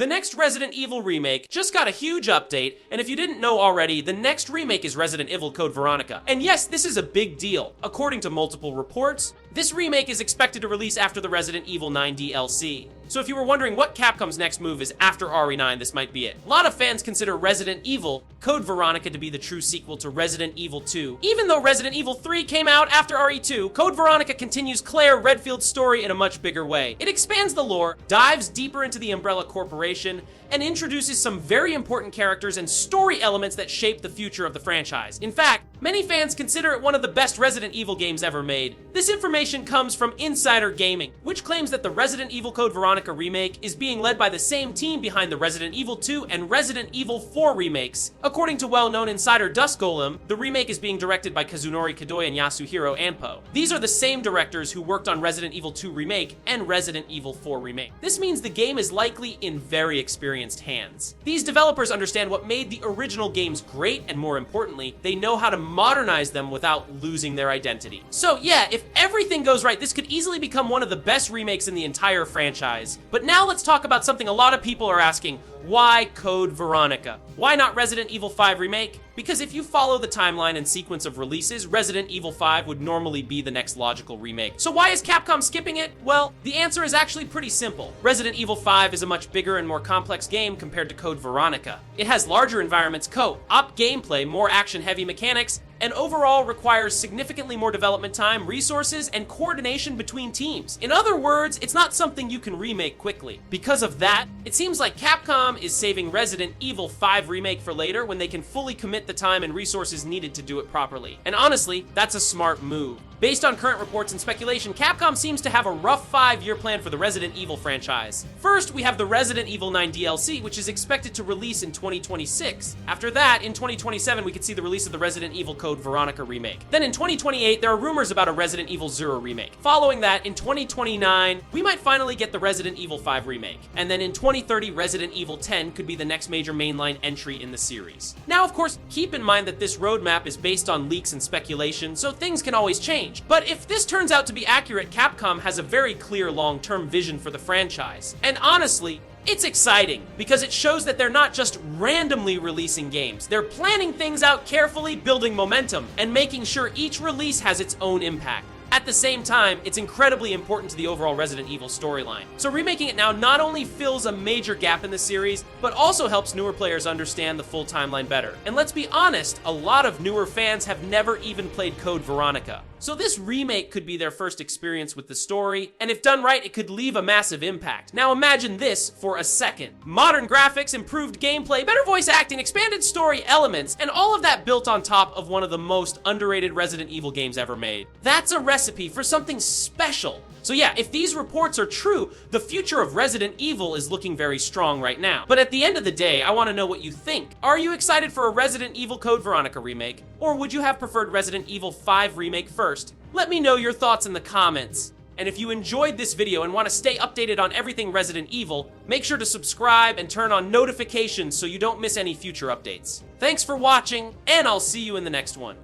The next Resident Evil remake just got a huge update, and if you didn't know already, the next remake is Resident Evil Code Veronica. And yes, this is a big deal. According to multiple reports, this remake is expected to release after the Resident Evil 9 DLC. So if you were wondering what Capcom's next move is after RE9, this might be it. A lot of fans consider Resident Evil Code Veronica to be the true sequel to Resident Evil 2. Even though Resident Evil 3 came out after RE2, Code Veronica continues Claire Redfield's story in a much bigger way. It expands the lore, dives deeper into the Umbrella Corporation, and introduces some very important characters and story elements that shape the future of the franchise. In fact, many fans consider it one of the best Resident Evil games ever made. This information comes from Insider Gaming, which claims that the Resident Evil Code Veronica remake is being led by the same team behind the Resident Evil 2 and Resident Evil 4 remakes. According to well-known insider Dusk Golem, the remake is being directed by Kazunori Kadoi and Yasuhiro Anpo. These are the same directors who worked on Resident Evil 2 Remake and Resident Evil 4 Remake. This means the game is likely in very experienced hands. These developers understand what made the original games great, and more importantly, they know how to modernize them without losing their identity. So yeah, if everything goes right, this could easily become one of the best remakes in the entire franchise. But now let's talk about something a lot of people are asking. Why Code Veronica? Why not Resident Evil 5 Remake? Because if you follow the timeline and sequence of releases, Resident Evil 5 would normally be the next logical remake. So why is Capcom skipping it? Well, the answer is actually pretty simple. Resident Evil 5 is a much bigger and more complex game compared to Code Veronica. It has larger environments, co-op gameplay, more action-heavy mechanics, and overall requires significantly more development time, resources, and coordination between teams. In other words, it's not something you can remake quickly. Because of that, it seems like Capcom is saving Resident Evil 5 Remake for later when they can fully commit the time and resources needed to do it properly. And honestly, that's a smart move. Based on current reports and speculation, Capcom seems to have a rough 5-year plan for the Resident Evil franchise. First, we have the Resident Evil 9 DLC, which is expected to release in 2026. After that, in 2027, we could see the release of the Resident Evil Code Veronica remake. Then in 2028, there are rumors about a Resident Evil 0 remake. Following that, in 2029, we might finally get the Resident Evil 5 remake. And then in 2030, Resident Evil 10 could be the next major mainline entry in the series. Now, of course, keep in mind that this roadmap is based on leaks and speculation, so things can always change. But if this turns out to be accurate, Capcom has a very clear long-term vision for the franchise. And honestly, it's exciting because it shows that they're not just randomly releasing games. They're planning things out carefully, building momentum, and making sure each release has its own impact. At the same time, it's incredibly important to the overall Resident Evil storyline. So remaking it now not only fills a major gap in the series, but also helps newer players understand the full timeline better. And let's be honest, a lot of newer fans have never even played Code Veronica. So this remake could be their first experience with the story, and if done right, it could leave a massive impact. Now imagine this for a second. Modern graphics, improved gameplay, better voice acting, expanded story elements, and all of that built on top of one of the most underrated Resident Evil games ever made. That's a recipe for something special. So yeah, if these reports are true, the future of Resident Evil is looking very strong right now. But at the end of the day, I want to know what you think. Are you excited for a Resident Evil Code Veronica remake? Or would you have preferred Resident Evil 5 Remake first? Let me know your thoughts in the comments. And if you enjoyed this video and want to stay updated on everything Resident Evil, make sure to subscribe and turn on notifications so you don't miss any future updates. Thanks for watching, and I'll see you in the next one.